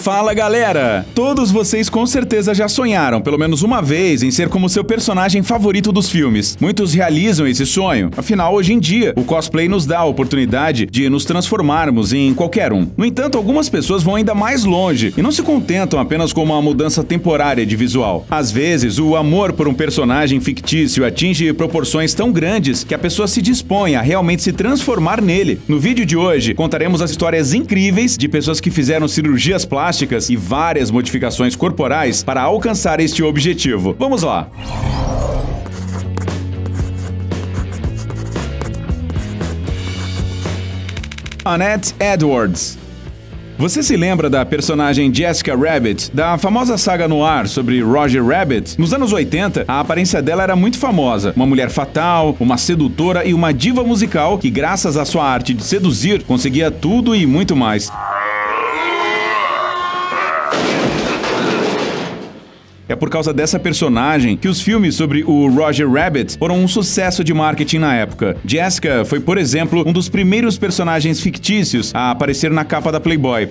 Fala galera! Todos vocês com certeza já sonharam, pelo menos uma vez, em ser como seu personagem favorito dos filmes. Muitos realizam esse sonho, afinal, hoje em dia, o cosplay nos dá a oportunidade de nos transformarmos em qualquer um. No entanto, algumas pessoas vão ainda mais longe e não se contentam apenas com uma mudança temporária de visual. Às vezes, o amor por um personagem fictício atinge proporções tão grandes que a pessoa se dispõe a realmente se transformar nele. No vídeo de hoje, contaremos as histórias incríveis de pessoas que fizeram cirurgias plásticas e várias modificações corporais para alcançar este objetivo. Vamos lá! Annette Edwards. Você se lembra da personagem Jessica Rabbit, da famosa saga noir sobre Roger Rabbit? Nos anos 80, a aparência dela era muito famosa. Uma mulher fatal, uma sedutora e uma diva musical que, graças à sua arte de seduzir, conseguia tudo e muito mais. É por causa dessa personagem que os filmes sobre o Roger Rabbit foram um sucesso de marketing na época. Jessica foi, por exemplo, um dos primeiros personagens fictícios a aparecer na capa da Playboy.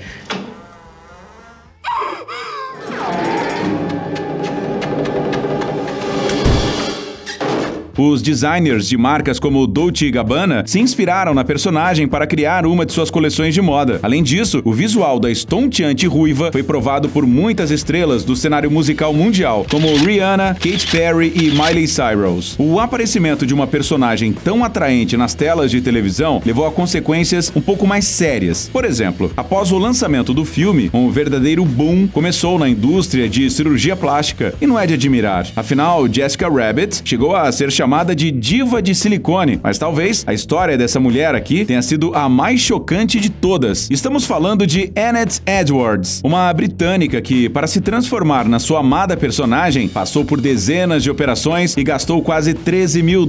Os designers de marcas como Dolce & Gabbana se inspiraram na personagem para criar uma de suas coleções de moda. Além disso, o visual da estonteante ruiva foi provado por muitas estrelas do cenário musical mundial, como Rihanna, Katy Perry e Miley Cyrus. O aparecimento de uma personagem tão atraente nas telas de televisão levou a consequências um pouco mais sérias. Por exemplo, após o lançamento do filme, um verdadeiro boom começou na indústria de cirurgia plástica, e não é de admirar. Afinal, Jessica Rabbit chegou a ser chamada de diva de silicone, mas talvez a história dessa mulher aqui tenha sido a mais chocante de todas. Estamos falando de Annette Edwards, uma britânica que, para se transformar na sua amada personagem, passou por dezenas de operações e gastou quase $13 mil.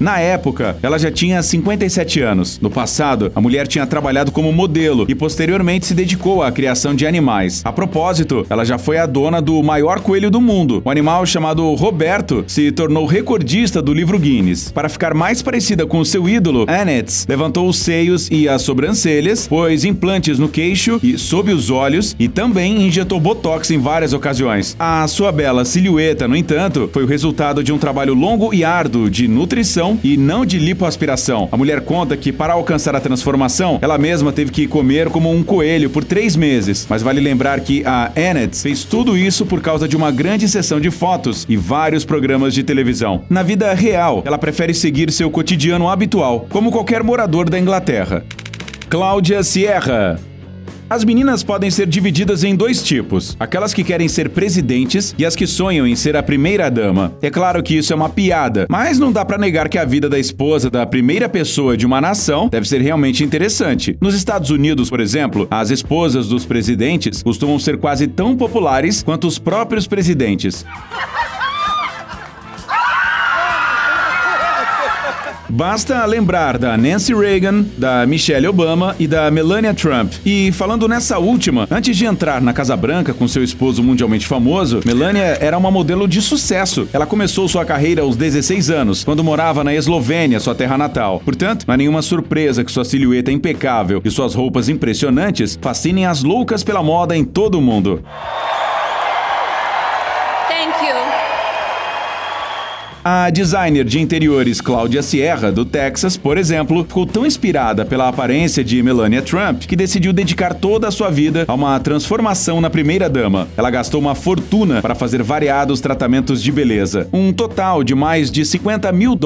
Na época, ela já tinha 57 anos. No passado, a mulher tinha trabalhado como modelo e posteriormente se dedicou à criação de animais. A propósito, ela já foi a dona do maior coelho do mundo. O animal, chamado Roberto, se tornou recordista do livro Guinness. Para ficar mais parecida com o seu ídolo, Annette levantou os seios e as sobrancelhas, pôs implantes no queixo e sob os olhos e também injetou botox em várias ocasiões. A sua bela silhueta, no entanto, foi o resultado de um trabalho longo e árduo de nutrição e não de lipoaspiração. A mulher conta que, para alcançar a transformação, ela mesma teve que comer como um coelho por 3 meses. Mas vale lembrar que a Annette fez tudo isso por causa de uma grande sessão de fotos e vários programas de televisão. Na vida real, ela prefere seguir seu cotidiano habitual, como qualquer morador da Inglaterra. Cláudia Sierra. As meninas podem ser divididas em 2 tipos, aquelas que querem ser presidentes e as que sonham em ser a primeira-dama. É claro que isso é uma piada, mas não dá pra negar que a vida da esposa da primeira pessoa de uma nação deve ser realmente interessante. Nos Estados Unidos, por exemplo, as esposas dos presidentes costumam ser quase tão populares quanto os próprios presidentes. Basta lembrar da Nancy Reagan, da Michelle Obama e da Melania Trump. E falando nessa última, antes de entrar na Casa Branca com seu esposo mundialmente famoso, Melania era uma modelo de sucesso. Ela começou sua carreira aos 16 anos, quando morava na Eslovênia, sua terra natal. Portanto, não é nenhuma surpresa que sua silhueta impecável e suas roupas impressionantes fascinem as loucas pela moda em todo o mundo. A designer de interiores Cláudia Sierra, do Texas, por exemplo, ficou tão inspirada pela aparência de Melania Trump que decidiu dedicar toda a sua vida a uma transformação na primeira-dama. Ela gastou uma fortuna para fazer variados tratamentos de beleza, um total de mais de $50 mil.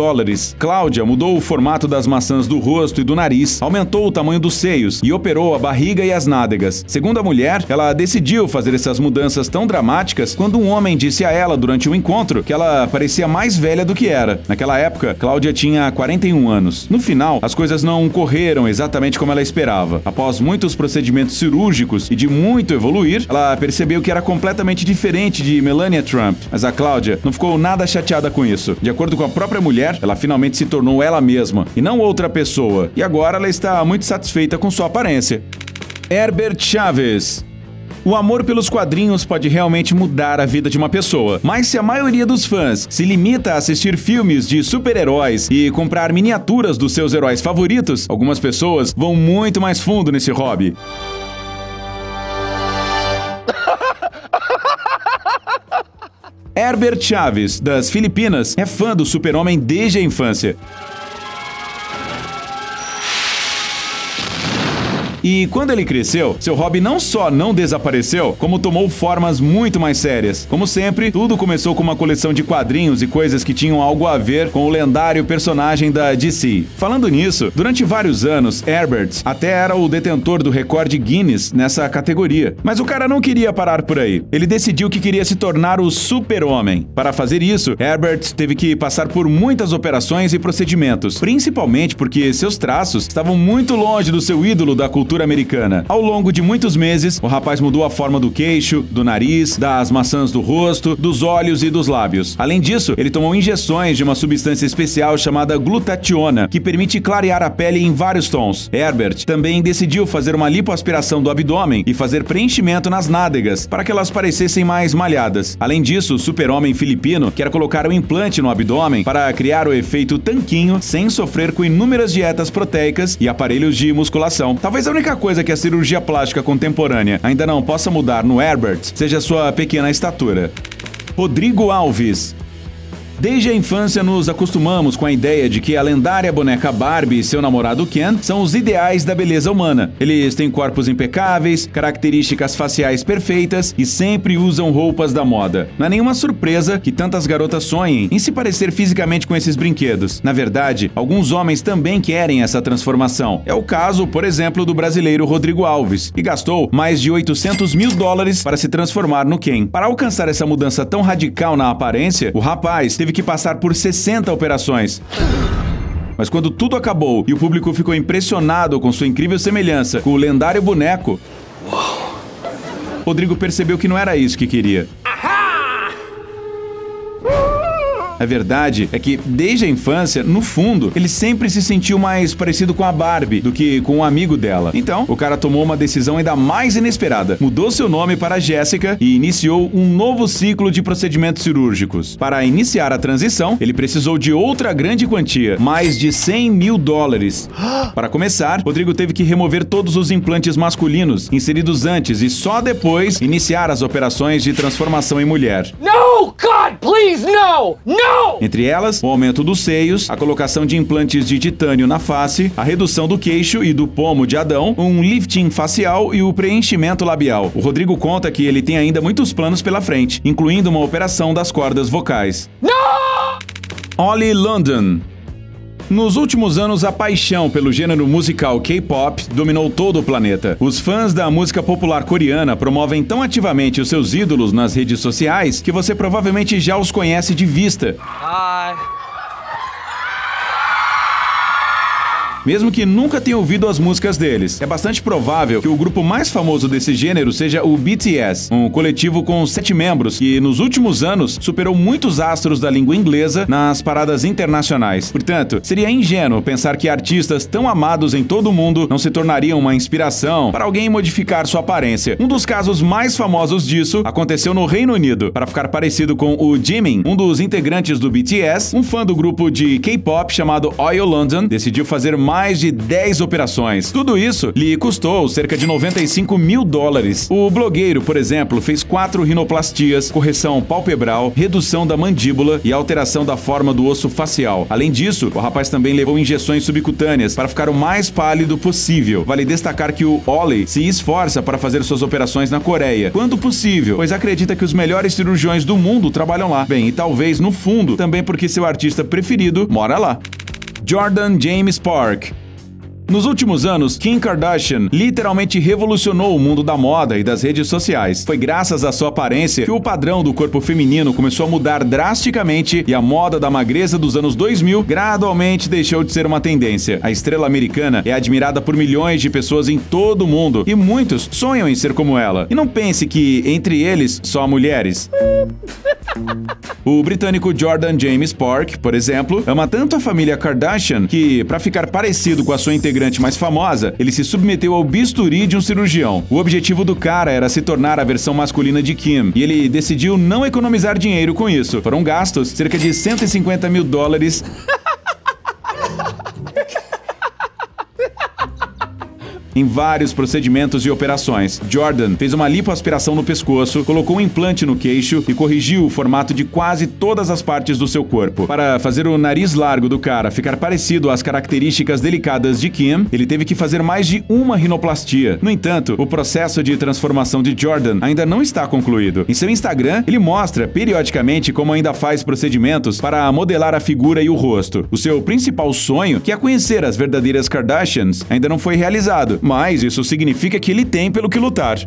Cláudia mudou o formato das maçãs do rosto e do nariz, aumentou o tamanho dos seios e operou a barriga e as nádegas. Segundo a mulher, ela decidiu fazer essas mudanças tão dramáticas quando um homem disse a ela durante um encontro que ela parecia mais velha do que era. Naquela época, Cláudia tinha 41 anos. No final, as coisas não correram exatamente como ela esperava. Após muitos procedimentos cirúrgicos e de muito evoluir, ela percebeu que era completamente diferente de Melania Trump. Mas a Cláudia não ficou nada chateada com isso. De acordo com a própria mulher, ela finalmente se tornou ela mesma e não outra pessoa. E agora ela está muito satisfeita com sua aparência. Herbert Chaves. O amor pelos quadrinhos pode realmente mudar a vida de uma pessoa, mas se a maioria dos fãs se limita a assistir filmes de super-heróis e comprar miniaturas dos seus heróis favoritos, algumas pessoas vão muito mais fundo nesse hobby. Herbert Chaves, das Filipinas, é fã do Super-Homem desde a infância. E quando ele cresceu, seu hobby não só não desapareceu, como tomou formas muito mais sérias. Como sempre, tudo começou com uma coleção de quadrinhos e coisas que tinham algo a ver com o lendário personagem da DC. Falando nisso, durante vários anos, Herbert até era o detentor do recorde Guinness nessa categoria. Mas o cara não queria parar por aí. Ele decidiu que queria se tornar o Super-Homem. Para fazer isso, Herbert teve que passar por muitas operações e procedimentos, principalmente porque seus traços estavam muito longe do seu ídolo da cultura americana. Ao longo de muitos meses, o rapaz mudou a forma do queixo, do nariz, das maçãs do rosto, dos olhos e dos lábios. Além disso, ele tomou injeções de uma substância especial chamada glutationa, que permite clarear a pele em vários tons. Herbert também decidiu fazer uma lipoaspiração do abdômen e fazer preenchimento nas nádegas, para que elas parecessem mais malhadas. Além disso, o Super-Homem filipino quer colocar um implante no abdômen para criar o efeito tanquinho sem sofrer com inúmeras dietas proteicas e aparelhos de musculação. Talvez a única coisa que a cirurgia plástica contemporânea ainda não possa mudar no Herbert seja sua pequena estatura. Rodrigo Alves. Desde a infância nos acostumamos com a ideia de que a lendária boneca Barbie e seu namorado Ken são os ideais da beleza humana. Eles têm corpos impecáveis, características faciais perfeitas e sempre usam roupas da moda. Não é nenhuma surpresa que tantas garotas sonhem em se parecer fisicamente com esses brinquedos. Na verdade, alguns homens também querem essa transformação. É o caso, por exemplo, do brasileiro Rodrigo Alves, que gastou mais de $800 mil para se transformar no Ken. Para alcançar essa mudança tão radical na aparência, o rapaz teve que passar por 60 operações. Mas quando tudo acabou e o público ficou impressionado com sua incrível semelhança com o lendário boneco, Rodrigo percebeu que não era isso que queria. A verdade é que, desde a infância, no fundo, ele sempre se sentiu mais parecido com a Barbie do que com um amigo dela. Então, o cara tomou uma decisão ainda mais inesperada. Mudou seu nome para Jéssica e iniciou um novo ciclo de procedimentos cirúrgicos. Para iniciar a transição, ele precisou de outra grande quantia, mais de $100 mil. Para começar, Rodrigo teve que remover todos os implantes masculinos inseridos antes e só depois iniciar as operações de transformação em mulher. No, God, please, no! No! Entre elas, o aumento dos seios, a colocação de implantes de titânio na face, a redução do queixo e do pomo de Adão, um lifting facial e o preenchimento labial. O Rodrigo conta que ele tem ainda muitos planos pela frente, incluindo uma operação das cordas vocais. No! Ollie London. Nos últimos anos, a paixão pelo gênero musical K-pop dominou todo o planeta. Os fãs da música popular coreana promovem tão ativamente os seus ídolos nas redes sociais que você provavelmente já os conhece de vista. Mesmo que nunca tenha ouvido as músicas deles. É bastante provável que o grupo mais famoso desse gênero seja o BTS, um coletivo com 7 membros que, nos últimos anos, superou muitos astros da língua inglesa nas paradas internacionais. Portanto, seria ingênuo pensar que artistas tão amados em todo o mundo não se tornariam uma inspiração para alguém modificar sua aparência. Um dos casos mais famosos disso aconteceu no Reino Unido. Para ficar parecido com o Jimin, um dos integrantes do BTS, um fã do grupo de K-pop chamado Oil London decidiu fazer mais de 10 operações. Tudo isso lhe custou cerca de $95 mil. O blogueiro, por exemplo, fez 4 rinoplastias, correção palpebral, redução da mandíbula e alteração da forma do osso facial. Além disso, o rapaz também levou injeções subcutâneas para ficar o mais pálido possível. Vale destacar que o Ollie se esforça para fazer suas operações na Coreia, quando possível, pois acredita que os melhores cirurgiões do mundo trabalham lá. Bem, e talvez, no fundo, também porque seu artista preferido mora lá. Jordan James Park. Nos últimos anos, Kim Kardashian literalmente revolucionou o mundo da moda e das redes sociais. Foi graças à sua aparência que o padrão do corpo feminino começou a mudar drasticamente e a moda da magreza dos anos 2000 gradualmente deixou de ser uma tendência. A estrela americana é admirada por milhões de pessoas em todo o mundo e muitos sonham em ser como ela. E não pense que, entre eles, só há mulheres. O britânico Jordan James Park, por exemplo, ama tanto a família Kardashian que, para ficar parecido com a sua integrante mais famosa, ele se submeteu ao bisturi de um cirurgião. O objetivo do cara era se tornar a versão masculina de Kim, e ele decidiu não economizar dinheiro com isso. Foram gastos cerca de $150 mil. em vários procedimentos e operações. Jordan fez uma lipoaspiração no pescoço, colocou um implante no queixo e corrigiu o formato de quase todas as partes do seu corpo. Para fazer o nariz largo do cara ficar parecido às características delicadas de Kim, ele teve que fazer mais de uma rinoplastia. No entanto, o processo de transformação de Jordan ainda não está concluído. Em seu Instagram, ele mostra periodicamente como ainda faz procedimentos para modelar a figura e o rosto. O seu principal sonho, que é conhecer as verdadeiras Kardashians, ainda não foi realizado, mas isso significa que ele tem pelo que lutar.